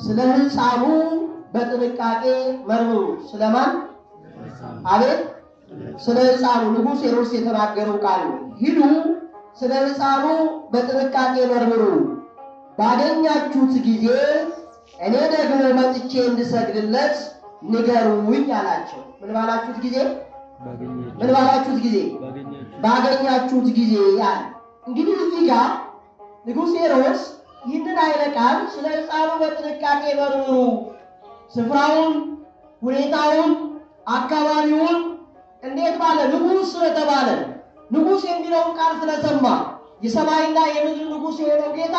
ስለ ሕፃኑ በጥንቃቄ መርምሩ። ስለማን? አቤት ስለ ሕፃኑ ንጉሥ ሄሮድስ የተናገረው ቃል ነው። ሂዱ ስለ ሕፃኑ በጥንቃቄ መርምሩ፣ ባገኛችሁት ጊዜ እኔ ደግሞ መጥቼ እንድሰግድለት ንገሩኝ አላቸው። ምን ባላችሁት ጊዜ? ምን ባላችሁት ጊዜ? ባገኛችሁት ጊዜ ያለ። እንግዲህ እዚህ ጋር ንጉሥ ሄሮድስ ይህንን ኃይለ ቃል ስለ ሕፃኑ በጥንቃቄ መርምሩ፣ ስፍራውን፣ ሁኔታውን፣ አካባቢውን እንዴት ባለ ንጉሥ ስለተባለ ንጉሥ የሚለውን ቃል ስለሰማ የሰማይና የምድር ንጉሥ የሆነው ጌታ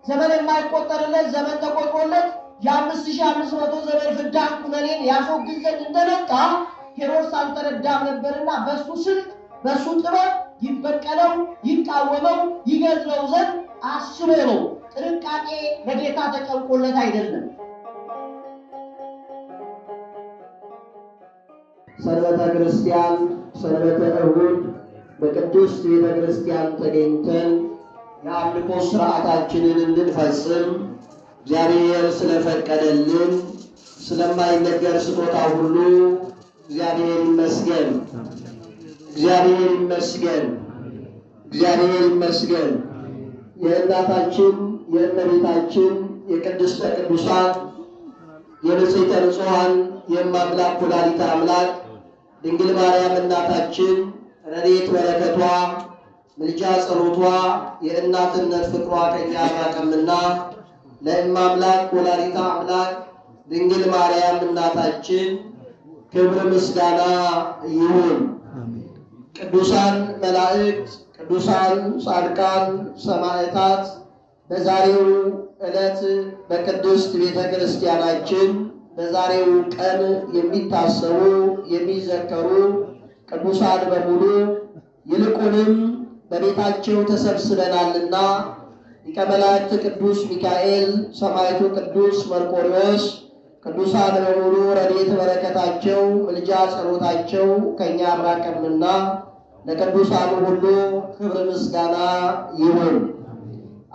ዘመን የማይቆጠርለት ዘመን ተቆጥሮለት የ5500 ዘመን ፍዳ ኩነኔን ያስወግድ ዘንድ እንደመጣ ሄሮድስ አልተረዳም ነበርና በሱ ስልት በሱ ጥበብ ይበቀለው፣ ይቃወመው፣ ይገድለው ዘንድ አስቦ ነው። ጥንቃቄ በጌታ ተጨንቆለት አይደለም። ሰንበተ ክርስቲያን ሰንበተ እሁድ በቅድስት ቤተ ክርስቲያን ተገኝተን የአምልኮ ስርዓታችንን እንድንፈጽም እግዚአብሔር ስለፈቀደልን ስለማይነገር ስጦታ ሁሉ እግዚአብሔር ይመስገን። እግዚአብሔር ይመስገን። እግዚአብሔር ይመስገን። የእናታችን የእመቤታችን የቅድስተ ቅዱሳን የንጽሕተ ንጹሐን የእማምላክ ወላዲተ አምላክ ድንግል ማርያም እናታችን ረድኤት በረከቷ ምልጃ ጸሎቷ የእናትነት ፍቅሯ ከኛ አራቀምና ለእማምላክ ወላዲተ አምላክ ድንግል ማርያም እናታችን ክብር ምስጋና ይሁን። ቅዱሳን መላእክት፣ ቅዱሳን ጻድቃን፣ ሰማዕታት በዛሬው ዕለት በቅድስት ቤተ ክርስቲያናችን በዛሬው ቀን የሚታሰቡ የሚዘከሩ ቅዱሳን በሙሉ ይልቁንም በቤታቸው ተሰብስበናልና ሊቀ መላእክት ቅዱስ ሚካኤል፣ ሰማዕቱ ቅዱስ መርቆሬዎስ፣ ቅዱሳን በሙሉ ረድኤት በረከታቸው ምልጃ ጸሎታቸው ከእኛ አራቀምና ለቅዱሳኑ ሁሉ ክብር ምስጋና ይሁን፣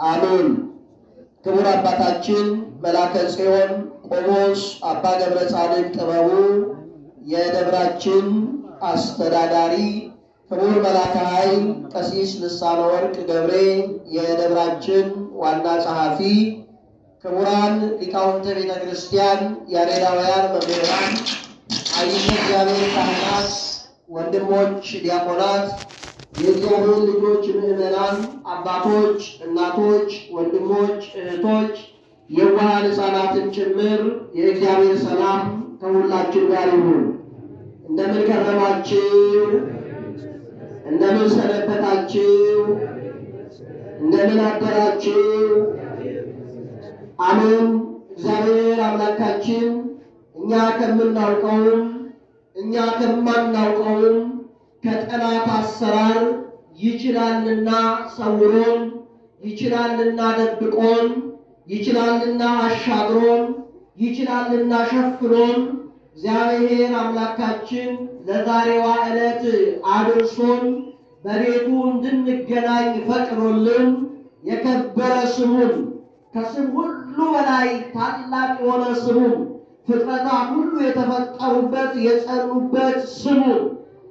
አሜን። ክቡር አባታችን መላከ ጽዮን ቆሞስ አባ ገብረ ጻድቅ ጥበቡ የደብራችን አስተዳዳሪ፣ ክቡር መላከ ኃይል ቀሲስ ልሳነ ወርቅ ገብሬ የደብራችን ዋና ጸሐፊ፣ ክቡራን ሊቃውንተ ቤተ ክርስቲያን፣ ያሬዳውያን መምህራን፣ አይነ እግዚአብሔር ካህናት፣ ወንድሞች ዲያቆናት፣ የእግዚአብሔር ልጆች ምዕመናን፣ አባቶች፣ እናቶች፣ ወንድሞች፣ እህቶች፣ የዋሃን ሕፃናትን ጭምር የእግዚአብሔር ሰላም ከሁላችን ጋር ይሁን። እንደምን ከረማችሁ? እንደምን ሰነበታችሁ? እንደምን አደራችሁ? አሜን። እግዚአብሔር አምላካችን እኛ ከምናውቀውም እኛ ከማናውቀውም ከጠላት አሰራር ይችላልና ሰውሮን፣ ይችላልና ደብቆን፣ ይችላልና አሻግሮን፣ ይችላልና ሸፍኖን እግዚአብሔር አምላካችን ለዛሬዋ ዕለት አድርሶን በቤቱ እንድንገናኝ ፈቅዶልን የከበረ ስሙን ከስም ሁሉ በላይ ታላቅ የሆነ ስሙን ፍጥረታት ሁሉ የተፈጠሩበት የጸኑበት ስሙን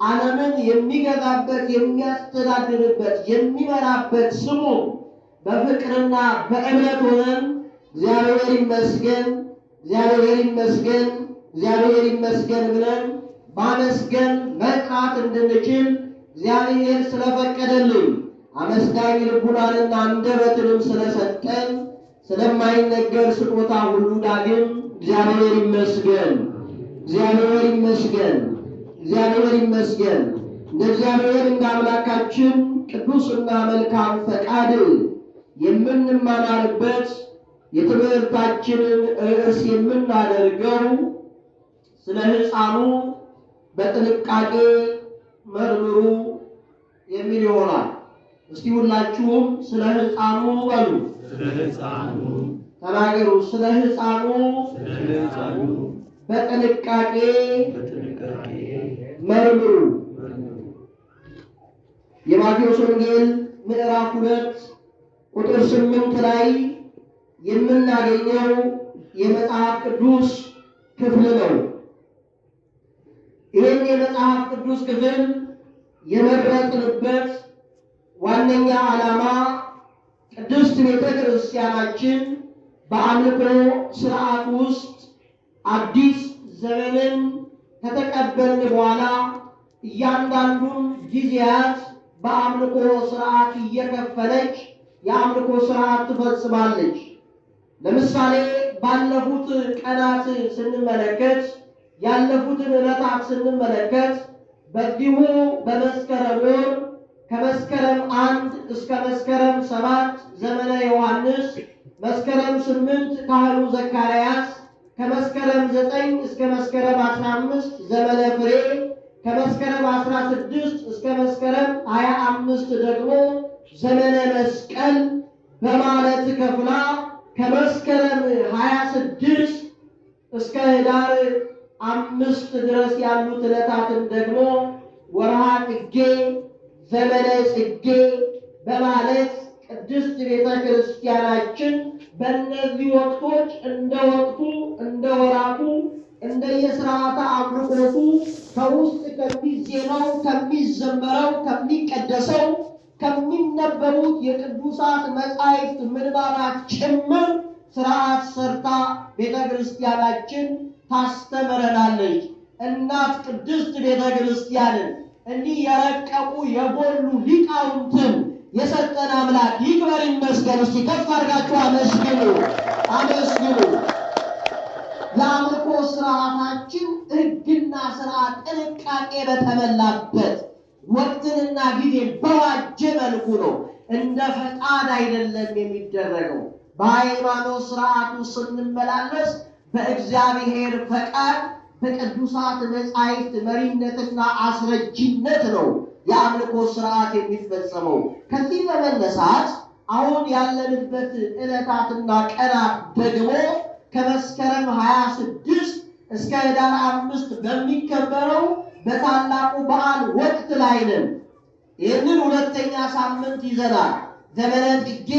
ዓለምን የሚገዛበት የሚያስተዳድርበት የሚመራበት ስሙን በፍቅርና በእምነት ሆነን እግዚአብሔር ይመስገን፣ እግዚአብሔር ይመስገን፣ እግዚአብሔር ይመስገን ብለን ማመስገን መጥራት እንድንችል እግዚአብሔር ስለፈቀደልን አመስጋኝ ልቡናንና አንደበትንም ስለሰጠን ስለማይነገር ስጦታ ሁሉ ዳግም እግዚአብሔር ይመስገን፣ እግዚአብሔር ይመስገን፣ እግዚአብሔር ይመስገን። እንደ እግዚአብሔር እንደ አምላካችን ቅዱስና መልካም ፈቃድ የምንማማርበት የትምህርታችንን ርዕስ የምናደርገው ስለ ሕፃኑ በጥንቃቄ መርምሩ የሚል ይሆናል። እስቲ ሁላችሁም ስለ ሕፃኑ በሉ። ስለ ሕፃኑ ተናገሩ። ስለ ሕፃኑ በጥንቃቄ መርምሩ። የማቴዎስ ወንጌል ምዕራፍ 2 ቁጥር 8 ላይ የምናገኘው የመጽሐፍ ቅዱስ ክፍል ነው። ይህን የመጽሐፍ ቅዱስ ክፍል የመረጥንበት ዋነኛ ዓላማ ቅድስት ቤተ ክርስቲያናችን በአምልኮ ስርዓት ውስጥ አዲስ ዘመንን ከተቀበልን በኋላ እያንዳንዱን ጊዜያት በአምልኮ ስርዓት እየከፈለች የአምልኮ ስርዓት ትፈጽማለች። ለምሳሌ ባለፉት ቀናት ስንመለከት ያለፉትን ዕለታት ስንመለከት በዚሁ በመስከረም ወር ከመስከረም 1 እስከ መስከረም 7 ዘመነ ዮሐንስ፣ መስከረም 8 ካህኑ ዘካርያስ፣ ከመስከረም 9 እስከ መስከረም 15 ዘመነ ፍሬ፣ ከመስከረም 16 እስከ መስከረም 25 ደግሞ ዘመነ መስቀል በማለት ከፍላ ከመስከረም 26 እስከ ህዳር 5 ድረስ ያሉት ዕለታትን ደግሞ ወርሃ ጽጌ፣ ዘመነ ጽጌ በማለት ቅድስት ቤተ ክርስቲያናችን በእነዚህ ወቅቶች እንደ ወቅቱ እንደ ወራቱ እንደየስርዓተ አምልኮቱ ከውስጥ ከሚዜማው ከሚዘመረው ከሚቀደሰው ከሚነበቡት የቅዱሳት መጻሕፍት ምንባባት ጭምር ስርዓት ሰርታ ቤተ ክርስቲያናችን ታስተምረናለች። እናት ቅድስት ቤተ ክርስቲያንን እንዲህ የረቀቁ የጎሉ ሊቃውንትን የሰጠን አምላክ ይክበር ይመስገን። እስቲ ከፍ አድርጋችሁ አመስግኑ፣ አመስግኑ። የአምልኮ ስርዓታችን ሕግና ስርዓት ጥንቃቄ በተሞላበት ወቅትንና ጊዜ በዋጀ መልኩ ነው። እንደ ፈቃድ አይደለም የሚደረገው። በሃይማኖት ስርዓቱ ስንመላለስ በእግዚአብሔር ፈቃድ በቅዱሳት መጻሕፍት መሪነትና አስረጅነት ነው የአምልኮ ስርዓት የሚፈጸመው። ከዚህ በመነሳት አሁን ያለንበት ዕለታትና ቀናት ደግሞ ከመስከረም 26 እስከ ህዳር 5 በሚከበረው በታላቁ በዓል ወቅት ላይ ነን። ይህንን ሁለተኛ ሳምንት ይዘናል። ዘመነ ጽጌ፣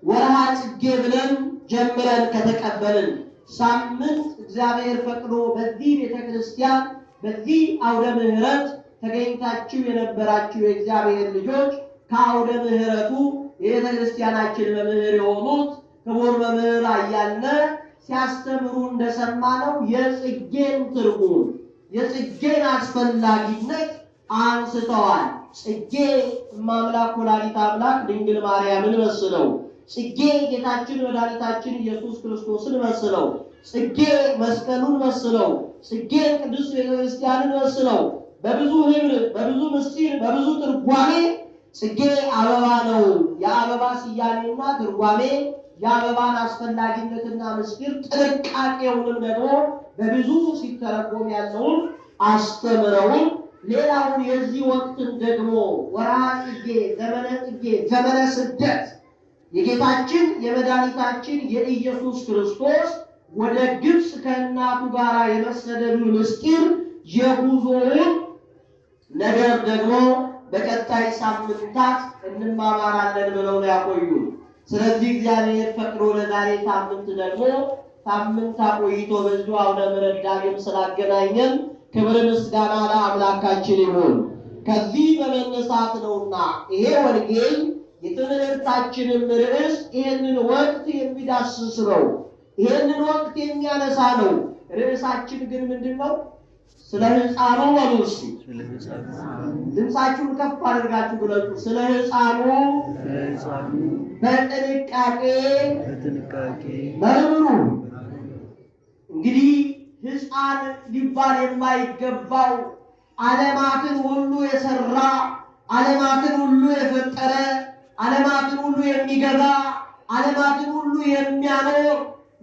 ወርሃ ጽጌ ብለን ጀምረን ከተቀበልን ሳምንት እግዚአብሔር ፈቅዶ በዚህ ቤተ ክርስቲያን በዚህ አውደ ምሕረት ተገኝታችሁ የነበራችሁ የእግዚአብሔር ልጆች ከአውደ ምሕረቱ የቤተ ክርስቲያናችን መምህር የሆኑት ክቡር መምህር አያልነ ሲያስተምሩ እንደሰማነው የጽጌን ትርጉም የጽጌን አስፈላጊነት አንስተዋል። ጽጌ እማምላክ ወላዲተ አምላክ ድንግል ማርያምን መስለው፣ ጽጌ ጌታችን መድኃኒታችን ኢየሱስ ክርስቶስን መስለው፣ ጽጌ መስቀሉን መስለው፣ ጽጌ ቅድስት ቤተክርስቲያንን መስለው በብዙ ህብር በብዙ ምስጢር በብዙ ትርጓሜ ጽጌ አበባ ነው። የአበባ ስያሜና ትርጓሜ የአበባን አስፈላጊነትና ምስጢር ጥንቃቄውንም ደግሞ በብዙ ሲተረጎም ያለውን አስተምረውን ሌላውን የዚህ ወቅትን ደግሞ ወርሃ ጽጌ፣ ዘመነ ጽጌ፣ ዘመነ ስደት የጌታችን የመድኃኒታችን የኢየሱስ ክርስቶስ ወደ ግብፅ ከእናቱ ጋር የመሰደዱ ምስጢር የጉዞውን ነገር ደግሞ በቀጣይ ሳምንታት እንማማራለን ብለው ነው ያቆዩ። ስለዚህ እግዚአብሔር ፈቅዶ ለዛሬ ሳምንት ደግሞ ሳምንት አቆይቶ በዚሁ አውደ ምሕረት ዳግም ስላገናኘን ክብር ምስጋና ለአምላካችን ይሁን። ከዚህ በመነሳት ነውና ይሄ ወንጌል የትምህርታችንም ርዕስ ይህንን ወቅት የሚዳስስ ነው። ይህንን ወቅት የሚያነሳ ነው። ርዕሳችን ግን ምንድን ነው? ስለ ሕፃኑ በሉ እስኪ። ድምፃችሁን ከፍ አድርጋችሁ ግለጹ። ስለ ሕፃኑ በጥንቃቄ መርምሩ። እንግዲህ ሕፃን ሊባል የማይገባው ዓለማትን ሁሉ የሰራ ዓለማትን ሁሉ የፈጠረ ዓለማትን ሁሉ የሚገዛ ዓለማትን ሁሉ የሚያኖር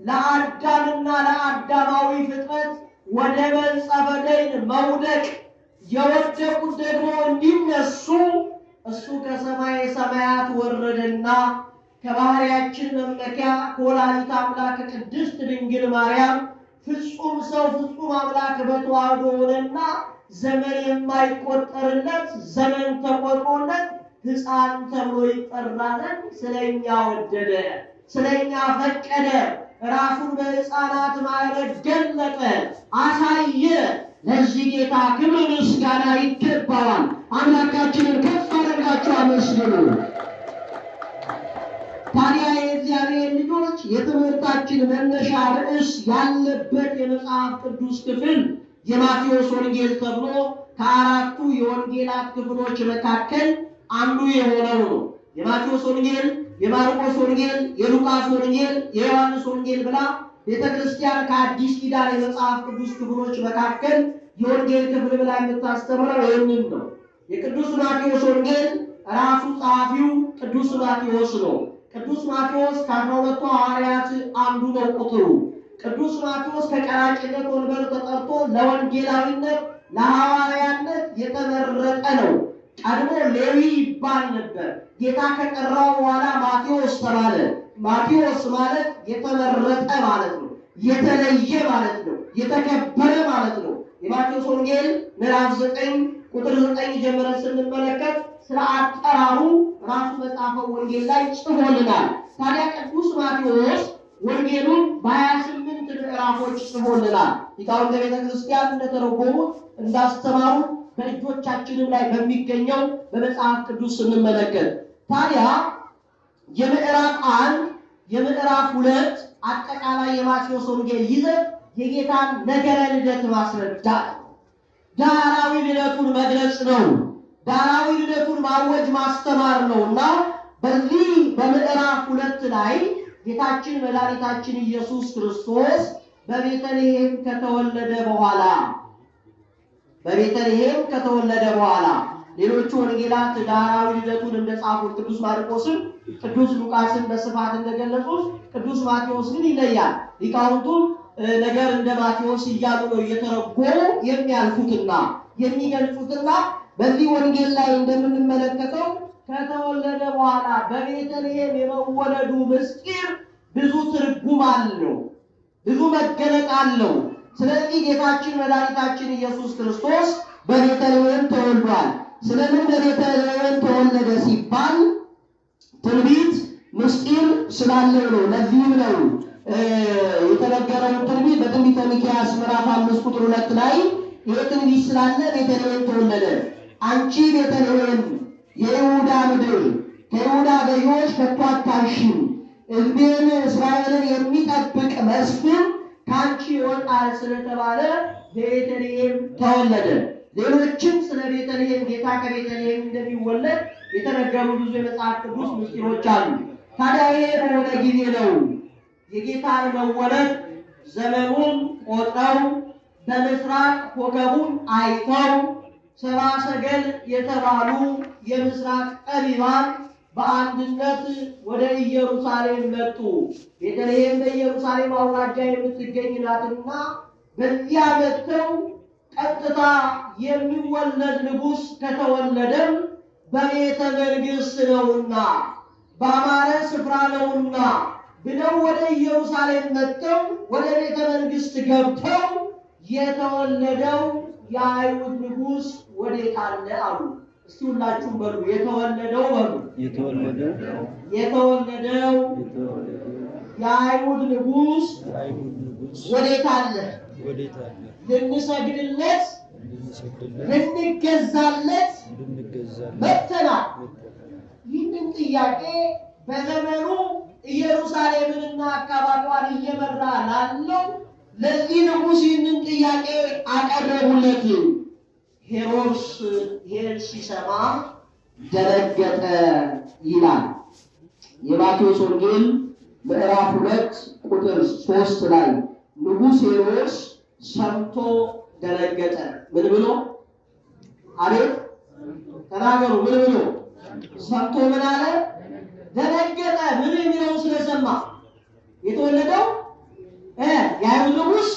ለአዳምና ለአዳማዊ ፍጥረት ወደ መንጸፈ ደይን መውደቅ የወደቁት ደግሞ እንዲነሱ እሱ ከሰማይ ሰማያት ወረደና ከባህሪያችን መመኪያ ከወላዲተ አምላክ ቅድስት ድንግል ማርያም ፍጹም ሰው ፍጹም አምላክ በተዋህዶ ሆነና ዘመን የማይቆጠርለት ዘመን ተቆጥሮለት ሕፃን ተብሎ ይጠራ ዘንድ ስለኛ ወደደ፣ ስለኛ ፈቀደ። ራሱን በሕፃናት ማዕረግ ገለጠ፣ አሳየ። ለዚህ ጌታ ክብር ምስጋና ይገባዋል። አምላካችንን ከፍ አድርጋችሁ አመስግኑ። ታዲያ የእግዚአብሔር ልጆች የትምህርታችን መነሻ ርዕስ ያለበት የመጽሐፍ ቅዱስ ክፍል የማቴዎስ ወንጌል ተብሎ ከአራቱ የወንጌላት ክፍሎች መካከል አንዱ የሆነው ነው። የማቴዎስ ወንጌል፣ የማርቆስ ወንጌል፣ የሉቃስ ወንጌል፣ የዮሐንስ ወንጌል ብላ ቤተክርስቲያን ከአዲስ ኪዳን የመጽሐፍ ቅዱስ ክፍሎች መካከል የወንጌል ክፍል ብላ የምታስተምረው ይህንን ነው። የቅዱስ ማቴዎስ ወንጌል ራሱ ጸሐፊው ቅዱስ ማቴዎስ ነው። ቅዱስ ማቴዎስ ከ12ቱ ሐዋርያት አንዱ ነው ቁጥሩ። ቅዱስ ማቴዎስ ከቀራጭነት ወንበር ተጠርቶ ለወንጌላዊነት ለሐዋርያነት የተመረጠ ነው። ቀድሞ ሌዊ ይባል ነበር። ጌታ ከጠራው በኋላ ማቴዎስ ተባለ። ማቴዎስ ማለት የተመረጠ ማለት ነው፣ የተለየ ማለት ነው፣ የተከበረ ማለት ነው። የማቴዎስ ወንጌል ምዕራፍ 9 ቁጥር 9 ጀምረን ስንመለከት ስለ አጠራሩ ራሱ በጻፈው ወንጌል ላይ ጽፎልናል። ታዲያ ቅዱስ ማቴዎስ ወንጌሉን በ28 ምዕራፎች ጽፎልናል። ሊቃውንተ ቤተ ክርስቲያን እንደተረጎሙት እንዳስተማሩት በእጆቻችንም ላይ በሚገኘው በመጽሐፍ ቅዱስ ስንመለከት ታዲያ የምዕራፍ 1 የምዕራፍ 2 አጠቃላይ የማቴዎስ ወንጌል ይዘት የጌታን ነገረ ልደት ማስረዳት፣ ዳራዊ ልደቱን መግለጽ ነው። ዳራዊ ልደቱን ማወጅ ማስተማር ነውና በዚህ በምዕራፍ 2 ላይ ጌታችን መድኃኒታችን ኢየሱስ ክርስቶስ በቤተልሔም ከተወለደ በኋላ ሌሎቹ ወንጌላት ዳራዊ ልደቱን እንደጻፉት ቅዱስ ማርቆስን፣ ቅዱስ ሉቃስን በስፋት እንደገለጹት ቅዱስ ማቴዎስ ግን ይለያል። ሊቃውንቱም ነገር እንደ ማቴዎስ እያሉ ነው እየተረጎሙ የሚያልፉትና የሚገልጹትና በዚህ ወንጌል ላይ እንደምንመለከተው ከተወለደ በኋላ በቤተልሔም የመወለዱ ምስጢር ብዙ ትርጉም አለው፣ ብዙ መገለጥ አለው። ስለዚህ ጌታችን መድኃኒታችን ኢየሱስ ክርስቶስ በቤተልሔም ተወልዷል። ስለምን በቤተልሔም ተወለደ ሲባል ትንቢት ምስጢር ስላለው ነው። ለዚህም ነው የተነገረው ትንቢት በትንቢተ ሚክያስ ምዕራፍ 5 ቁጥር 2 ላይ ይህ ትንቢት ስላለ ቤተልሔም ተወለደ። አንቺ ቤተልሔም የይሁዳ ምድር ከይሁዳ ገዢዎች ከቶ አታንሺም፣ ሕዝቤን እስራኤልን የሚጠብቅ መስፍን ከአንቺ ይወጣል ስለተባለ በቤተልሔም ተወለደ። ሌሎችም ስለ ቤተልሔም ጌታ ከቤተልሔም እንደሚወለድ የተነገሩ ብዙ የመጽሐፍ ቅዱስ ምስጢሮች አሉ። ታዲያ ይሄ በሆነ ጊዜ ነው የጌታን መወለድ ዘመኑን ቆጥረው በምስራቅ ኮከቡን አይተው ሰብአ ሰገል የተባሉ የምስራቅ ጠቢባን በአንድነት ወደ ኢየሩሳሌም መጡ። ቤተልሔም በኢየሩሳሌም አውራጃ የምትገኝ ናትና በዚያ መጥተው ቀጥታ የሚወለድ ንጉሥ ከተወለደም በቤተ መንግሥት ነውና በአማረ ስፍራ ነውና ብለው ወደ ኢየሩሳሌም መጥተው ወደ ቤተ መንግሥት ገብተው የተወለደው የአይሁድ ንጉሥ ወዴት አለ አሉ። እስቲ ሁላችሁም በሉ የተወለደው በሉ የተወለደው የአይሁድ ንጉሥ ወዴት አለ? ልንሰግድለት ልንገዛለት መጥተናል። ይህንን ጥያቄ በዘመኑ ኢየሩሳሌምንና አካባቢዋን እየመራ ላለው ለዚህ ንጉሥ ይህንን ጥያቄ አቀረቡለት። ሄሮድስ ይህን ሲሰማ ደነገጠ ይላል። የማቴዎስ ወንጌል ምዕራፍ 2 ቁጥር 3 ላይ ንጉሥ ሄሮድስ ሰምቶ ደነገጠ። ምን ብሎ? አቤት ተናገሩ። ምን ብሎ? ሰምቶ ምን አለ? ደነገጠ። ምን የሚለውን ስለሰማ የተወለደው የአይሁድ ንጉሥ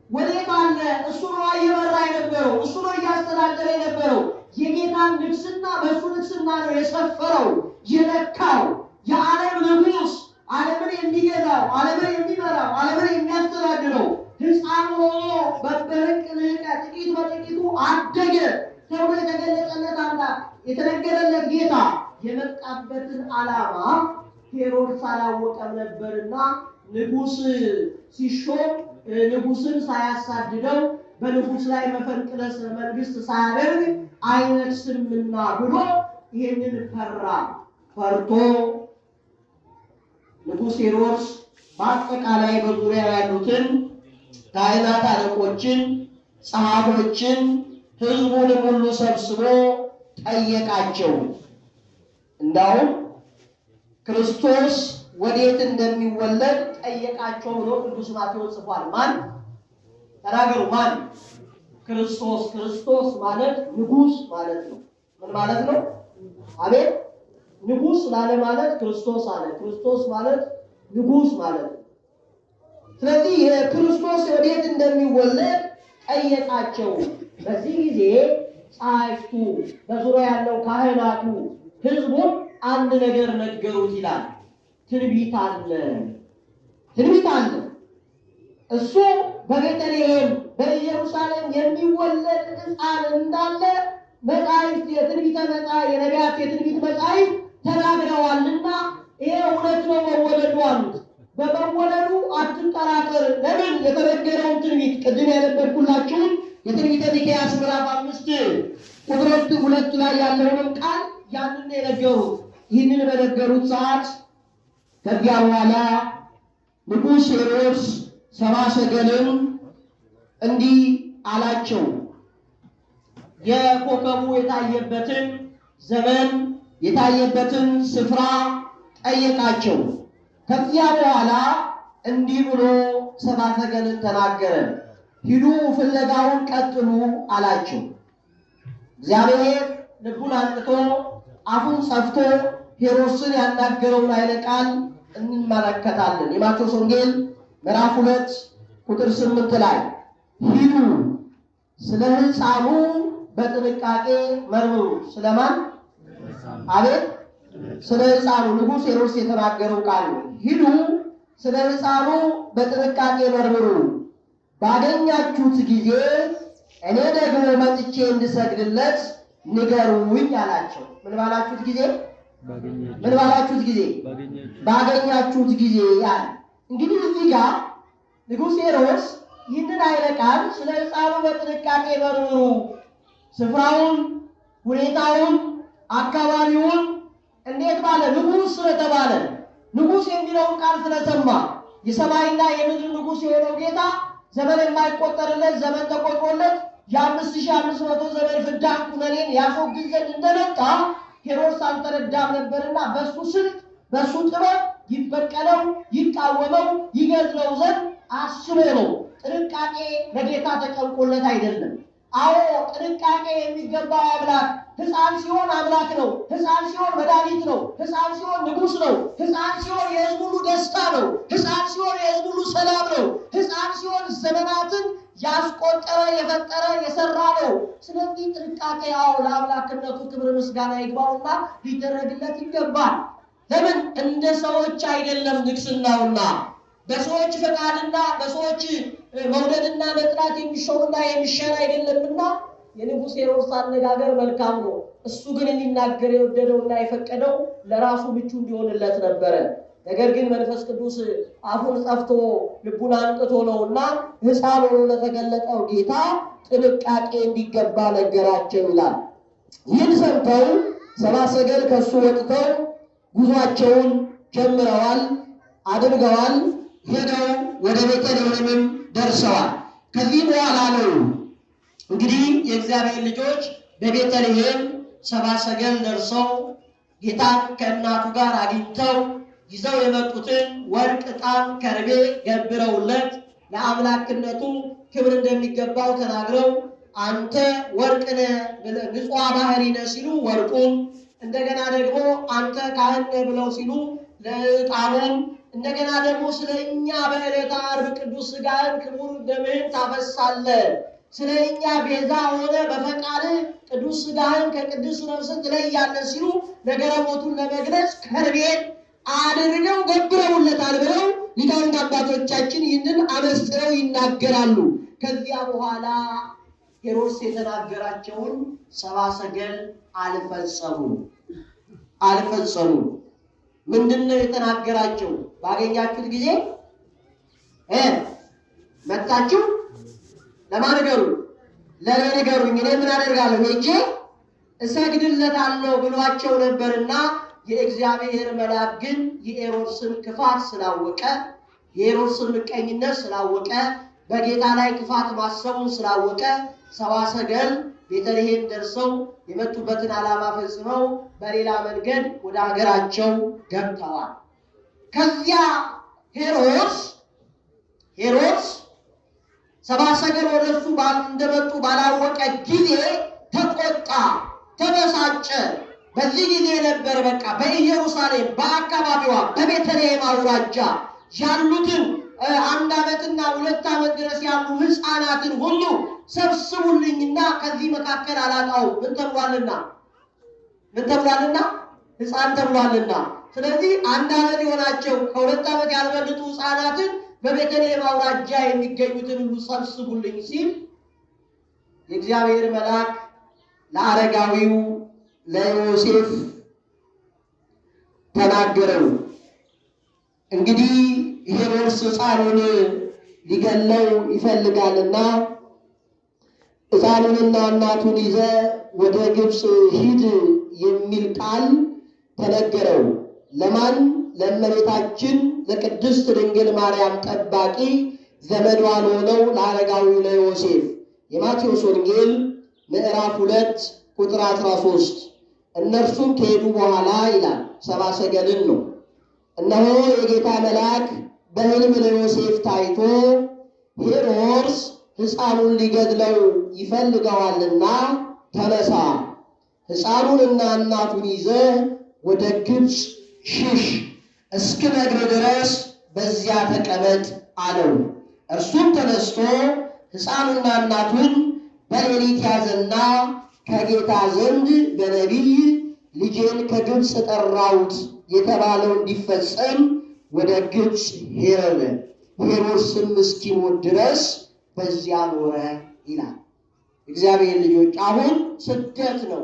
ወዴት አለ? እሱ ነው እየመራ የነበረው፣ እሱ ነው እያስተዳደረ የነበረው። የጌታን ንግስና በእሱ ንግስና ነው የሰፈረው የነካው። የዓለም ንጉሥ፣ ዓለምን የሚገዛው፣ ዓለምን የሚመራው፣ ዓለምን የሚያስተዳድረው ሕፃን ሆኖ በበርቅ ልህቀት ጥቂት በጥቂቱ አደገ ተብሎ የተገለጸለት አምላክ የተነገረለት ጌታ የመጣበትን ዓላማ ሄሮድስ አላወቀም ነበርና ንጉስ ሲሾም ንጉስን ሳያሳድደው በንጉስ ላይ መፈንቅለ መንግስት ሳያደርግ አይነግስምና ብሎ ይሄንን ፈርቶ ንጉስ ሄሮድስ በአጠቃላይ በዙሪያ ያሉትን ካህናት አለቆችን፣ ጸሐፎችን፣ ህዝቡን ሁሉ ሰብስቦ ጠየቃቸው። እንዳውም ክርስቶስ ወዴት እንደሚወለድ ጠየቃቸው ብሎ ቅዱስ ማቴዎስ ጽፏል። ማን ተናገሩ? ማን? ክርስቶስ። ክርስቶስ ማለት ንጉስ ማለት ነው። ምን ማለት ነው? አቤት ንጉስ ላለ ማለት ክርስቶስ አለ። ክርስቶስ ማለት ንጉስ ማለት ነው። ስለዚህ የክርስቶስ ወዴት እንደሚወለድ ጠየቃቸው። በዚህ ጊዜ ጸሐፍቱ፣ በዙሪያ ያለው ካህናቱ፣ ህዝቡን አንድ ነገር ነገሩት ይላል። ትንቢት አለ። እሱ በቤተልሔም በኢየሩሳሌም የሚወለድ ሕፃን እንዳለ መጻሕፍት የነቢያት የትንቢት መጻሕፍት ተናግረዋልና ይሄ እውነት ነው መወለዱ አሉት። በመወለዱ አትጠራጠር። ለምን? የተነገረውን ትንቢት ቅድም ያነበብኩላችሁን የትንቢተ ሚክያስ ምዕራፍ 5 ቁጥር 2 ላይ ያለውን ቃል ያንን የነገሩት። ይህንን በነገሩት ሰዓት ከዚያ በኋላ ንጉሥ ሄሮድስ ሰብአ ሰገልን እንዲህ አላቸው። የኮከቡ የታየበትን ዘመን የታየበትን ስፍራ ጠየቃቸው። ከዚያ በኋላ እንዲህ ብሎ ሰብአ ሰገልን ተናገረ። ሂዱ ፍለጋውን ቀጥሉ አላቸው። እግዚአብሔር ልቡን አንጥቶ አፉን ሰፍቶ ሄሮድስን ያናገረውን ኃይለ ቃል እንመለከታለን። የማቴዎስ ወንጌል ምዕራፍ 2 ቁጥር 8 ላይ ሂዱ ስለ ሕፃኑ በጥንቃቄ መርምሩ። ስለማን? አቤት ስለ ሕፃኑ ንጉሥ ሄሮድስ የተናገረው ቃል ነው። ሂዱ ስለ ሕፃኑ በጥንቃቄ መርምሩ፣ ባገኛችሁት ጊዜ እኔ ደግሞ መጥቼ እንድሰግድለት ንገሩኝ አላቸው። ምን ባላችሁት ጊዜ? ባገኛችሁት ጊዜ ያለ። እንግዲህ እዚህ ጋር ንጉሥ ሄሮድስ ይህንን ኃይለ ቃል ስለ ሕፃኑ በጥንቃቄ መርምሩ፣ ስፍራውን፣ ሁኔታውን፣ አካባቢውን እንዴት ባለ? ንጉሥ ስለተባለ ንጉሥ የሚለውን ቃል ስለሰማ የሰማይና የምድር ንጉሥ የሆነው ጌታ ዘመን የማይቆጠርለት ዘመን ተቆጥሮለት የ5500 ዘመን ፍዳ ኩነኔን ያስወግድ ዘንድ እንደመጣ ሄሮድስ አልተረዳም ነበርና በሱ ስልት በሱ ጥበብ ይበቀለው፣ ይቃወመው፣ ይገድለው ዘንድ አስቦ ነው። ጥንቃቄ ለጌታ ተጨንቆለት አይደለም። አዎ ጥንቃቄ የሚገባው አምላክ ሕፃን ሲሆን አምላክ ነው። ሕፃን ሲሆን መድኃኒት ነው። ሕፃን ሲሆን ንጉሥ ነው። ሕፃን ሲሆን የሕዝብ ሁሉ ደስታ ነው። ሕፃን ሲሆን የሕዝብ ሁሉ ሰላም ነው። ሕፃን ሲሆን ዘመናትን ያስቆጠረ የፈጠረ የሰራ ነው። ስለዚህ ጥንቃቄ ለአምላክነቱ ክብር ምስጋና ይግባውና ሊደረግለት ይገባል። ለምን? እንደ ሰዎች አይደለም ንግስናውና በሰዎች ፈቃድና በሰዎች መውደድና መጥላት የሚሾምና የሚሻር አይደለምና የንጉሥ ሄሮድስ አነጋገር መልካም ነው። እሱ ግን የሚናገር የወደደውና የፈቀደው ለራሱ ምቹ እንዲሆንለት ነበረ። ነገር ግን መንፈስ ቅዱስ አፉን ጸፍቶ ልቡን አንቅቶ ነውና ሕፃን ሆኖ ለተገለጠው ጌታ ጥንቃቄ እንዲገባ ነገራቸው ይላል። ይህን ሰምተው ሰብአ ሰገል ከሱ ወጥተው ጉዟቸውን ጀምረዋል፣ አድርገዋል። ሄደው ወደ ቤተልሔምም ደርሰዋል። ከዚህ በኋላ ነው እንግዲህ የእግዚአብሔር ልጆች በቤተልሔም ሰብአ ሰገል ደርሰው ጌታን ከእናቱ ጋር አግኝተው ይዘው የመጡትን ወርቅ፣ ዕጣን፣ ከርቤ ገብረውለት ለአምላክነቱ ክብር እንደሚገባው ተናግረው አንተ ወርቅ ነህ ንጹሐ ባህሪ ነህ ሲሉ ወርቁን፣ እንደገና ደግሞ አንተ ካህን ነህ ብለው ሲሉ ለዕጣኑን፣ እንደገና ደግሞ ስለ እኛ በዕለተ ዓርብ ቅዱስ ሥጋህን ክቡር ደምህን ታፈሳለህ፣ ስለ እኛ ቤዛ ሆነ በፈቃድ ቅዱስ ሥጋህን ከቅዱስ ነፍስህ ትለያለህ ሲሉ ነገረ ሞቱን ለመግለጽ ከርቤን አድርገው ገብረውለታል ብለው ሊቃውንት አባቶቻችን ይህንን አመስጥረው ይናገራሉ። ከዚያ በኋላ ሄሮድስ የተናገራቸውን ሰብአ ሰገል አልፈጸሙም። ምንድነው የተናገራቸው? ባገኛችሁት ጊዜ መጣችሁ ለማን ንገሩ? ለኔ ንገሩኝ፣ እኔ ምን አደርጋለሁ? ሄጄ እሰግድለታለሁ ብሏቸው ነበርና የእግዚአብሔር መልአክ ግን የሄሮድስን ክፋት ስላወቀ፣ የሄሮድስን ምቀኝነት ስላወቀ፣ በጌታ ላይ ክፋት ማሰቡን ስላወቀ ሰብአ ሰገል ቤተልሔም ደርሰው የመጡበትን ዓላማ ፈጽመው በሌላ መንገድ ወደ ሀገራቸው ገብተዋል። ከዚያ ሄሮድስ ሰብአ ሰገል ወደሱ እንደመጡ ባላወቀ ጊዜ ተቆጣ፣ ተበሳጨ። በዚህ ጊዜ ነበር በቃ በኢየሩሳሌም በአካባቢዋ በቤተልሔም አውራጃ ያሉትን 1 ዓመትና 2 ዓመት ድረስ ያሉ ሕፃናትን ሁሉ ሰብስቡልኝና ከዚህ መካከል አላጣው ምን ተብሏልና ሕፃን ተብሏልና፣ ስለዚህ 1 ዓመት የሆናቸው ከ2 ዓመት ያልበለጡ ሕፃናትን በቤተልሔም አውራጃ የሚገኙትን ሁሉ ሰብስቡልኝ ሲል የእግዚአብሔር መልአክ ለአረጋዊው ለዮሴፍ ተናገረው። እንግዲህ ሄሮድስ ሕፃኑን ሊገለው ይፈልጋልና ሕፃኑንና እናቱን ይዘ ወደ ግብፅ ሂድ የሚል ቃል ተነገረው። ለማን? ለእመቤታችን ለቅድስት ድንግል ማርያም ጠባቂ ዘመዷ ለሆነው ለአረጋዊው ለዮሴፍ። የማቴዎስ ወንጌል ምዕራፍ 2 ቁጥር 13። እነርሱም ከሄዱ በኋላ ይላል ሰብአ ሰገልን ነው። እነሆ የጌታ መልአክ በሕልም ለዮሴፍ ታይቶ ሄሮድስ ሕፃኑን ሊገድለው ይፈልገዋልና ተነሳ፣ ሕፃኑንና እናቱን ይዘህ ወደ ግብፅ ሽሽ፣ እስክነግርህ ድረስ በዚያ ተቀመጥ አለው። እርሱም ተነስቶ ሕፃኑና እናቱን በሌሊት ያዘና ከጌታ ዘንድ በነቢይ ልጄን ከግብፅ ጠራሁት የተባለው እንዲፈጸም ወደ ግብፅ ሄደ። ሄሮድስም እስኪሞት ድረስ በዚያ ኖረ ይላል። እግዚአብሔር ልጆች አሁን ስደት ነው።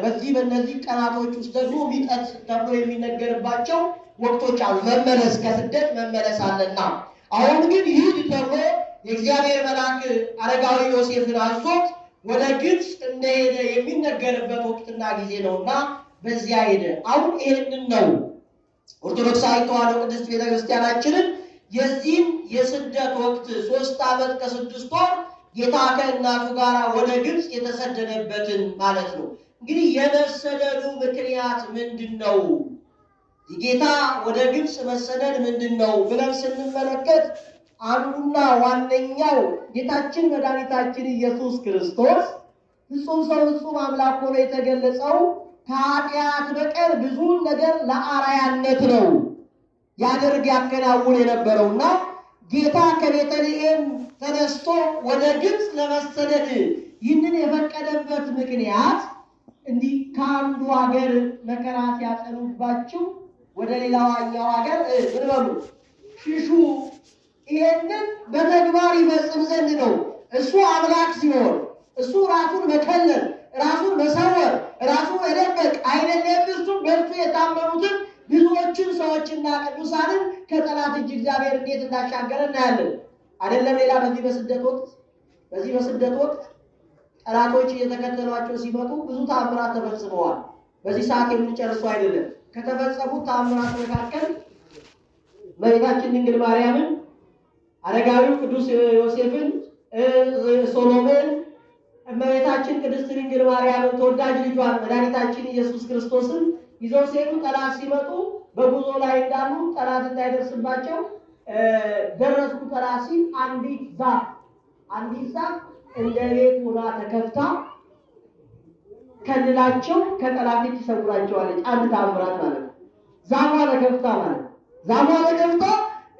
በእነዚህ ቀናቶች ውስጥ ደግሞ ሚጠት ተብሎ የሚነገርባቸው ወቅቶች አሉ። መመለስ ከስደት መመለስ አለና አሁን ግን ሂድ ተብሎ የእግዚአብሔር መልአክ አረጋዊ ዮሴፍን አዞት ወደ ግብፅ እንደሄደ የሚነገርበት ወቅትና ጊዜ ነውና በዚያ ሄደ። አሁን ይሄንን ነው ኦርቶዶክሳዊ ተዋሕዶ ቅድስት ቤተክርስቲያናችንን የዚህም የስደት ወቅት 3 ዓመት ከ6 ወር ጌታ ከእናቱ ጋር ወደ ግብፅ የተሰደደበትን ማለት ነው። እንግዲህ የመሰደዱ ምክንያት ምንድን ነው? የጌታ ወደ ግብፅ መሰደድ ምንድን ነው ብለን ስንመለከት አንዱና ዋነኛው ጌታችን መድኃኒታችን ኢየሱስ ክርስቶስ ፍጹም ሰው ፍጹም አምላክ ሆኖ የተገለጸው ከኃጢአት በቀር ብዙ ነገር ለአርአያነት ነው ያደርግ ያከናውን የነበረውና ጌታ ከቤተልሔም ተነስቶ ወደ ግብፅ ለመሰደድ ይህንን የፈቀደበት ምክንያት እንዲህ ከአንዱ ሀገር መከራ ሲያጸኑባችሁ ወደ ሌላኛው ሀገር ምን በሉ ሽሹ፣ ይሄንን በተግባር ይፈጽም ዘንድ ነው። እሱ አምላክ ሲሆን እሱ ራሱን መከለል፣ ራሱን መሰወር፣ ራሱን መደበቅ አይደለም። እሱም በእርሱ የታመኑትን ብዙዎችን ሰዎችና ቅዱሳንን ከጠላት እጅ እግዚአብሔር እንዴት እንዳሻገረ እናያለን። አይደለም ሌላ በዚህ በስደት ወቅት ጠላቶች እየተከተሏቸው ሲመጡ ብዙ ተአምራት ተፈጽመዋል። በዚህ ሰዓት የምንጨርሰው አይደለም። ከተፈጸሙት ተአምራት መካከል እመቤታችን ድንግል ማርያምን፣ አረጋዊው ቅዱስ ዮሴፍን፣ ሶሎሜን፣ እመቤታችን ቅድስት ድንግል ማርያምን ተወዳጅ ልጇን መድኃኒታችን ኢየሱስ ክርስቶስን ይዘው ሲሄዱ ጠላት ሲመጡ በጉዞ ላይ እንዳሉ ጠላት እንዳይደርስባቸው ደረስኩ ጠላት ሲል አንዲት ዛፍ እንደ ቤት ሆና ተከፍታ ከልላቸው ከጠላት እጅ ተሰውራቸዋለች። አንድ ተአምራት ማለት ነው። ዛፏ ተከፍታ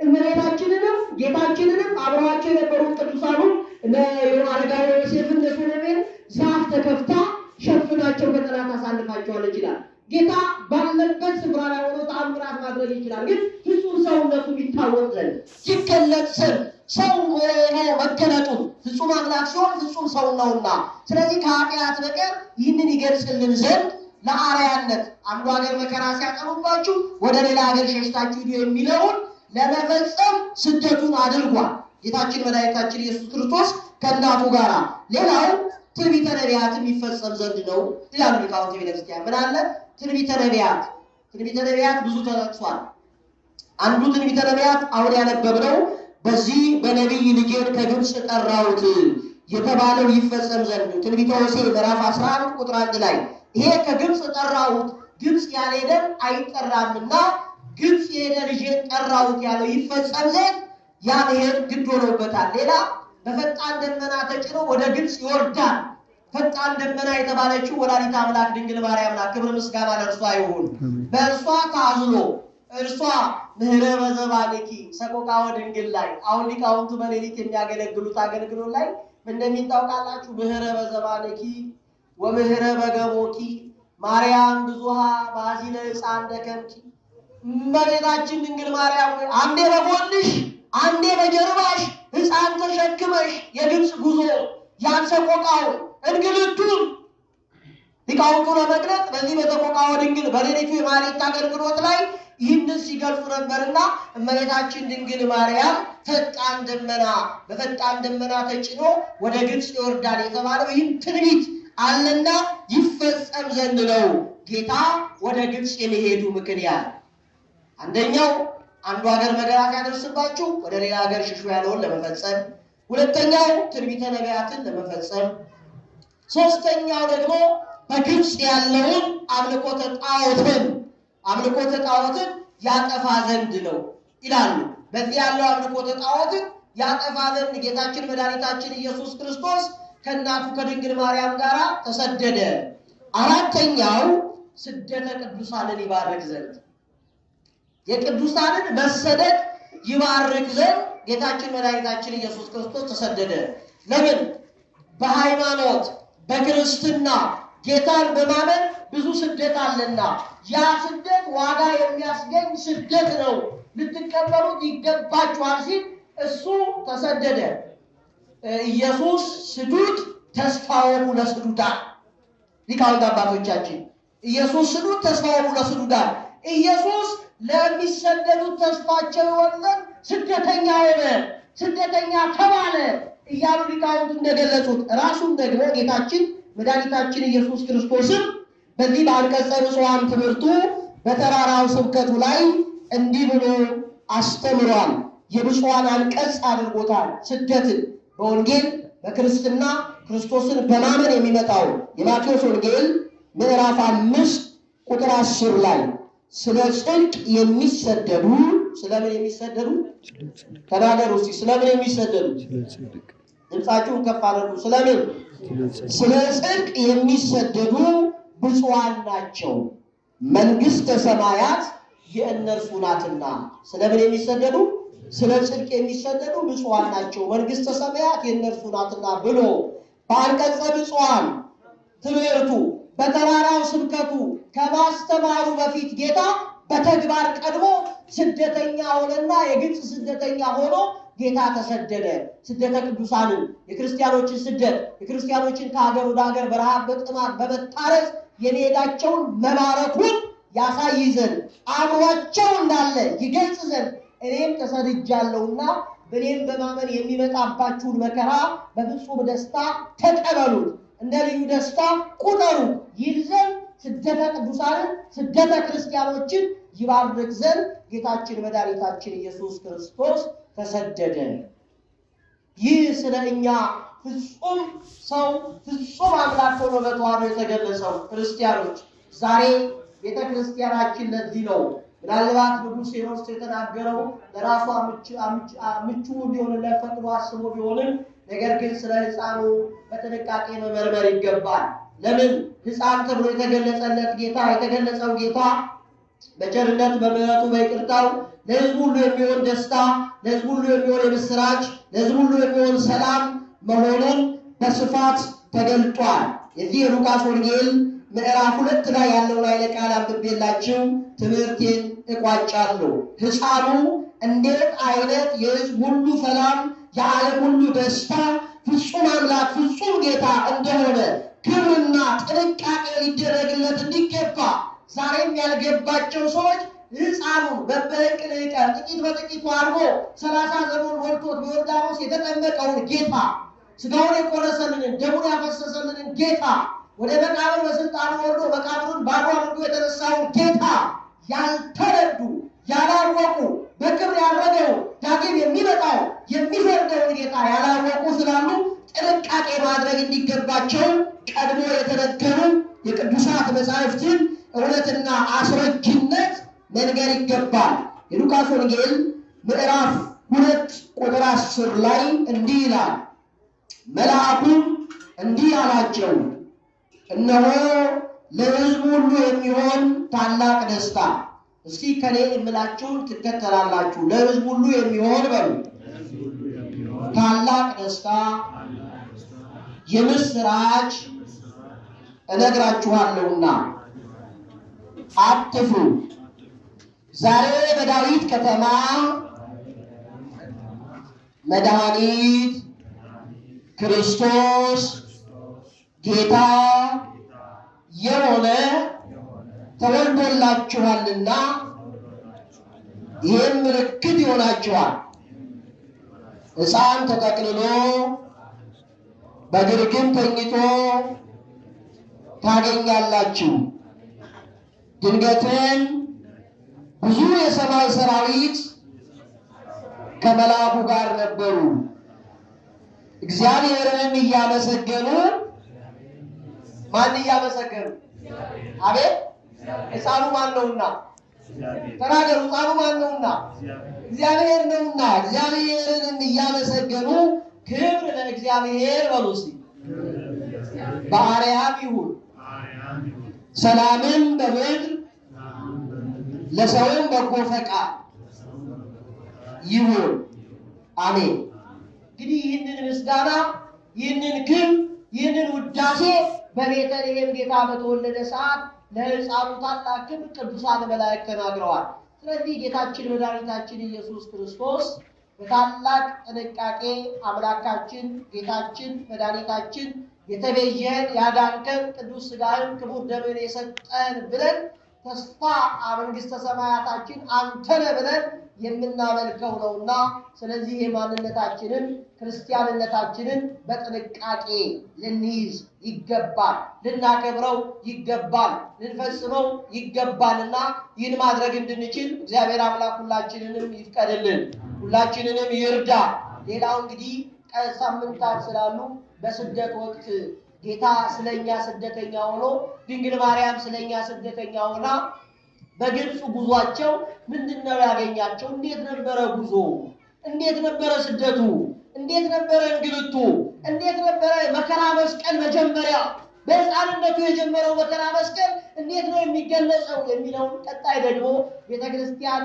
እመቤታችንንም ጌታችንንም አብረዋቸው የነበሩት ቅዱሳኑን እነ አረጋዊ ዮሴፍን እነ ሶሎሜን ዛፍ ተከፍታ ሸፍናቸው ከጠላት አሳልፋቸዋለች ይላል። ጌታ ባለበት ስፍራ ላይ ሆኖ ተአምራት ማድረግ ይችላል። ግን ፍጹም ሰውነቱ ይታወቅ ዘንድ ሲገለጥ ዘንድ ሰው ነው መገለጡን ፍጹም አምላክ ሲሆን ፍጹም ሰው ነውና፣ ስለዚህ ከኃጢአት በቀር ይህንን ይገልጽልን ዘንድ ለአርያነት አንዱ ሀገር መከራ ሲያቀርቡባችሁ ወደ ሌላ ሀገር ሸሽታችሁ ሂዱ የሚለውን ለመፈጸም ስደቱን አድርጓል ጌታችን መድኃኒታችን ኢየሱስ ክርስቶስ ከእናቱ ጋር። ሌላው ትንቢተ ነቢያትም ይፈጸም ዘንድ ነው ይላሉ ሊቃውንተ ቤተክርስቲያን። ምን አለ? ትንቢተ ነቢያት ብዙ ተጠቅሷል። አንዱ ትንቢተ ነቢያት አሁን ያነበብነው በዚህ በነቢይ ልጄን ከግብፅ ጠራሁት የተባለው ይፈጸም ዘንድ ትንቢተ ሆሴዕ ምዕራፍ 11 ቁጥር 1 ላይ ይሄ ከግብፅ ጠራሁት ግብፅ ያልሄደን አይጠራምና ግብፅ የሄደ ልጄን ጠራሁት ያለው ይፈጸም ዘንድ ያ መሄድ ግድ ሆኖበታል። ሌላ በፈጣን ደመና ተጭኖ ወደ ግብፅ ይወርዳል። ፈጣን ደመና የተባለችው ወላዲተ አምላክ ድንግል ማርያም ናት። ክብር ምስጋና ለእርሷ ይሁን። በእርሷ ታዝሎ እርሷ ምህረተ ዘባልኪ ሰቆቃወ ድንግል ላይ አሁን ሊቃውንቱ በሌሊት የሚያገለግሉት አገልግሎት ላይ እንደሚታወቃላችሁ ምህረተ ዘባልኪ ወምህረተ ገቦኪ ማርያም ብዙሃ ባዚለ ሕፃን ደከምኪ እመቤታችን ድንግል ማርያም አንዴ በጎንሽ አንዴ በጀርባሽ ሕፃን ተሸክመሽ የግብፅ ጉዞ ያን ሰቆቃው እንግልቱን ሊቃውንቱ ለመግለጥ በዚህ በሰቆቃወ ድንግል በሌሊቱ የማኅሌት አገልግሎት ላይ ይህንን ሲገልጹ ነበርና እመቤታችን ድንግል ማርያም በፈጣን ደመና ተጭኖ ወደ ግብፅ ይወርዳል የተባለው ይህም ትንቢት አለና ይፈጸም ዘንድ ነው ጌታ ወደ ግብፅ የመሄዱ ምክንያት። አንደኛው አንዱ ሀገር መከራ ሲያደርስባችሁ ወደ ሌላ ሀገር ሽሹ ያለውን ለመፈጸም፣ ሁለተኛው ትንቢተ ነቢያትን ለመፈጸም፣ ሶስተኛው ደግሞ በግብፅ ያለውን አምልኮተ ጣዖትን ያጠፋ ዘንድ ነው ይላሉ። በዚህ ያለው አምልኮተ ጣዖትን ያጠፋ ዘንድ ጌታችን መድኃኒታችን ኢየሱስ ክርስቶስ ከእናቱ ከድንግል ማርያም ጋር ተሰደደ። አራተኛው ስደተ ቅዱሳንን ይባርክ ዘንድ የቅዱሳንን መሰደድ ይባርክ ዘንድ ጌታችን መድኃኒታችን ኢየሱስ ክርስቶስ ተሰደደ። ለምን? በሃይማኖት በክርስትና ጌታን በማመን ብዙ ስደት አለና ያ ስደት ዋጋ የሚያስገኝ ስደት ነው፣ ልትቀበሉት ይገባችኋል ሲል እሱ ተሰደደ። ኢየሱስ ስዱት ተስፋው ለስዱዳን ሊቃውንት አባቶቻችን ኢየሱስ ስዱት ተስፋው ለስዱዳን ኢየሱስ ለሚሰደዱት ተስፋቸው ይሆን ስደተኛ ሆነ፣ ስደተኛ ተባለ እያሉ ሊቃውንት እንደገለጹት ራሱም ደግሞ ጌታችን መድኃኒታችን ኢየሱስ ክርስቶስም በዚህ በአንቀጸ ብፁዓን ትምህርቱ በተራራው ስብከቱ ላይ እንዲህ ብሎ አስተምሯል። የብፁዓን አንቀጽ አድርጎታል። ስደትን በወንጌል በክርስትና ክርስቶስን በማመን የሚመጣው የማቴዎስ ወንጌል ምዕራፍ 5 ቁጥር 10 ላይ ስለ ጽድቅ የሚሰደዱ ስለምን የሚሰደዱ ተናገሩ እስቲ። ስለምን የሚሰደዱ? ድምፃችሁን ከፍ አድርጉ። ስለምን? ስለ ጽድቅ የሚሰደዱ ብፁዓን ናቸው መንግሥተ ሰማያት የእነርሱ ናትና። ስለምን የሚሰደዱ? ስለ ጽድቅ የሚሰደዱ ብፁዓን ናቸው መንግሥተ ሰማያት የእነርሱ ናትና ብሎ በአንቀጸ ብፁዓን ትምህርቱ በተራራው ስብከቱ ከማስተማሩ በፊት ጌታ በተግባር ቀድሞ ስደተኛ ሆነና የግብፅ ስደተኛ ሆኖ ጌታ ተሰደደ። ስደተ ቅዱሳንን የክርስቲያኖችን ስደት የክርስቲያኖችን ከሀገር ወደ ሀገር በረሃብ በጥማት በመታረስ የሚሄዳቸውን መባረኩን ያሳይ ዘንድ አብሯቸው እንዳለ ይገልጽ ዘንድ እኔም ተሰድጃለሁና በእኔም በማመን የሚመጣባችሁን መከራ በፍጹም ደስታ ተቀበሉት፣ እንደ ልዩ ደስታ ቁጠሩ ይል ዘንድ ስደተ ቅዱሳንን ስደተ ክርስቲያኖችን ይባርክ ዘንድ ጌታችን መድኃኒታችን ኢየሱስ ክርስቶስ ተሰደደ። ይህ ስለ እኛ ፍጹም ሰው ፍጹም አምላክ ሆኖ በተዋህዶ የተገለጸው ክርስቲያኖች ዛሬ ቤተ ክርስቲያናችን ለዚህ ነው። ምናልባት ንጉሥ ሄሮድስ የተናገረው ለራሱ ምቹ እንዲሆንለት ፈቅዶ አስቦ ቢሆንም ነገር ግን ስለ ሕፃኑ በጥንቃቄ መመርመር ይገባል። ለምን? ሕፃን ተብሎ የተገለጸው ጌታ በቸርነት በምሕረቱ በይቅርታው ለሕዝቡ ሁሉ የሚሆን ደስታ፣ ለሕዝቡ ሁሉ የሚሆን የምስራች፣ ለሕዝቡ ሁሉ የሚሆን ሰላም መሆኑን በስፋት ተገልጧል። የዚህ የሉቃስ ወንጌል ምዕራፍ 2 ላይ ያለውን ኃይለ ቃል አንብቤላችሁ ትምህርቴን እቋጫለሁ። ሕፃኑ እንዴት አይነት የሕዝብ ሁሉ ሰላም፣ የዓለም ሁሉ ደስታ፣ ፍጹም አምላክ ፍጹም ጌታ እንደሆነ ክብርና ጥንቃቄ ሊደረግለት እንዲገባ ዛሬም ያልገባቸው ሰዎች ሕፃኑን በበቅል ቀን ጥቂት በጥቂቱ አድርጎ 30 ዘመን ወልቶት በዮርዳኖስ የተጠመቀውን ጌታ ስጋውን የቆረሰልንን ደሙን ያፈሰሰልንን ጌታ ወደ መቃብር በስልጣኑ ወርዶ መቃብሩን ባዶ አድርጎ የተነሳውን ጌታ ያልተረዱ ያላወቁ በክብር ያረገው ዳግም የሚመጣው የሚፈርደውን ጌታ ያላወቁ ስላሉ ጥንቃቄ ማድረግ እንዲገባቸው ቀድሞ የተነገሩ የቅዱሳት መጻሕፍትን እውነትና አስረጅነት መንገር ይገባል። የሉቃስ ወንጌል ምዕራፍ 2 ቁጥር 10 ላይ እንዲህ ይላል፣ መልአኩም እንዲህ አላቸው፣ እነሆ ለሕዝቡ ሁሉ የሚሆን ታላቅ ደስታ። እስኪ ከኔ የምላችሁን ትከተላላችሁ። ለሕዝቡ ሁሉ የሚሆን በሉ ታላቅ ደስታ የምስራች እነግራችኋለሁና አትፍሩ። ዛሬ በዳዊት ከተማ መድኃኒት ክርስቶስ ጌታ የሆነ ተወልዶላችኋልና ይህም ምልክት ይሆናችኋል፣ ሕፃን ተጠቅልሎ በግርግም ተኝቶ ታገኛላችሁ። ድንገትም ብዙ የሰማይ ሰራዊት ከመልአኩ ጋር ነበሩ፣ እግዚአብሔርንም እያመሰገኑ። ማን እያመሰገኑ? አቤት ሕፃኑ ማን ነውና? ተናገሩ። ሕፃኑ ማን ነውና? እግዚአብሔር ነውና። እግዚአብሔርንም እያመሰገኑ ክብር ለእግዚአብሔር በሉ እስቲ። በአርያም ይሁን ሰላምን በምድር ለሰውም በጎ ፈቃድ ይሁን፣ አሜን። እንግዲህ ይህንን ምስጋና፣ ይህንን ክብር፣ ይህንን ውዳሴ በቤተልሔም ጌታ በተወለደ ሰዓት ለሕፃኑ ታላቅ ክብር ቅዱሳን መላእክት ተናግረዋል። ስለዚህ ጌታችን መድኃኒታችን ኢየሱስ ክርስቶስ በታላቅ ጥንቃቄ አምላካችን ጌታችን መድኃኒታችን የተቤዠን ያዳንከን ቅዱስ ሥጋህን ክቡር ደምህን የሰጠን ብለን ተስፋ መንግሥተ ሰማያታችን አንተነ ብለን የምናመልከው ነውና፣ ስለዚህ የማንነታችንን ክርስቲያንነታችንን በጥንቃቄ ልንይዝ ይገባል፣ ልናከብረው ይገባል፣ ልንፈጽመው ይገባልና ይህን ማድረግ እንድንችል እግዚአብሔር አምላክ ሁላችንንም ይፍቀድልን፣ ሁላችንንም ይርዳ። ሌላው እንግዲህ ሳምንታት ስላሉ በስደት ወቅት ጌታ ስለኛ ስደተኛ ሆኖ ድንግል ማርያም ስለኛ ስደተኛ ሆና በግብፅ ጉዟቸው ምንድነው ያገኛቸው? እንዴት ነበረ ጉዞ? እንዴት ነበረ ስደቱ? እንዴት ነበረ እንግልቱ? እንዴት ነበረ መከራ መስቀል? መጀመሪያ በሕፃንነቱ የጀመረው መከራ መስቀል እንዴት ነው የሚገለጸው የሚለውን ቀጣይ ደግሞ ቤተክርስቲያን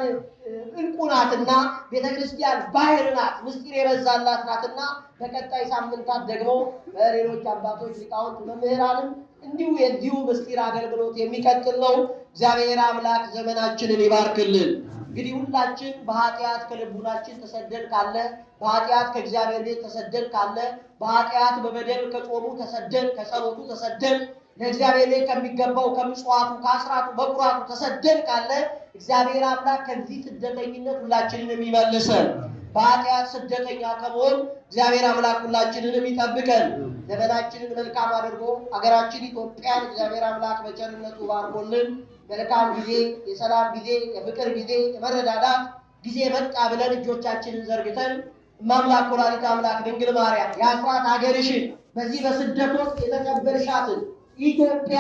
ዕንቁ ናትና ቤተክርስቲያን ባህር ናት፣ ምስጢር የበዛላት ናትና በቀጣይ ሳምንታት ደግሞ በሌሎች አባቶች ሊቃውንት መምህራንም እንዲሁ የዚሁ ምስጢር አገልግሎት የሚቀጥል ነው። እግዚአብሔር አምላክ ዘመናችንን ይባርክልን። እንግዲህ ሁላችን በኃጢአት ከልቡናችን ተሰደን ካለ፣ በኃጢአት ከእግዚአብሔር ቤት ተሰደን ካለ፣ በኃጢአት በበደል ከጾሙ ተሰደን ከጸሎቱ ተሰደን ለእግዚአብሔር ቤት ከሚገባው ከምጽዋቱ ከአስራቱ በኩራቱ ተሰደን ካለ እግዚአብሔር አምላክ ከዚህ ስደተኝነት ሁላችንንም ይመልሰን። በኃጢአት ስደተኛ ከመሆን እግዚአብሔር አምላክ ሁላችንንም ይጠብቀን። ዘመናችንን መልካም አድርጎ አገራችን ኢትዮጵያን እግዚአብሔር አምላክ በቸርነቱ ባርኮልን መልካም ጊዜ፣ የሰላም ጊዜ፣ የፍቅር ጊዜ፣ የመረዳዳት ጊዜ መጣ ብለን እጆቻችንን ዘርግተን እማምላክ ወላዲተ አምላክ ድንግል ማርያም የአስራት ሀገርሽን በዚህ በስደት ወቅት የተቀበልሻትን ኢትዮጵያ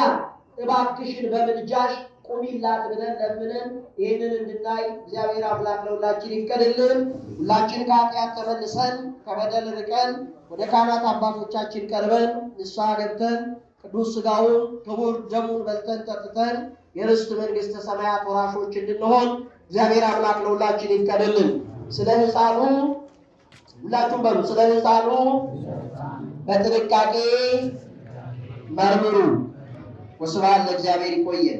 እባክሽን በምልጃሽ ቁሚላት ብለን ለምነን ይህንን እንድናይ እግዚአብሔር አምላክ ለሁላችን ይፍቀድልን። ሁላችን ከኃጢአት ተመልሰን ከበደል ርቀን ወደ ካህናት አባቶቻችን ቀርበን ንስሐ ገብተን ቅዱስ ሥጋውን ክቡር ደሙን በልተን ጠጥተን የርስት መንግሥተ ሰማያት ወራሾች እንድንሆን እግዚአብሔር አምላክ ለሁላችን ይፍቀድልን። ስለ ሕፃኑ ሁላችሁም በሉ፣ ስለ ሕፃኑ በጥንቃቄ መርምሩ። ወስብሐት ለእግዚአብሔር። ይቆየን።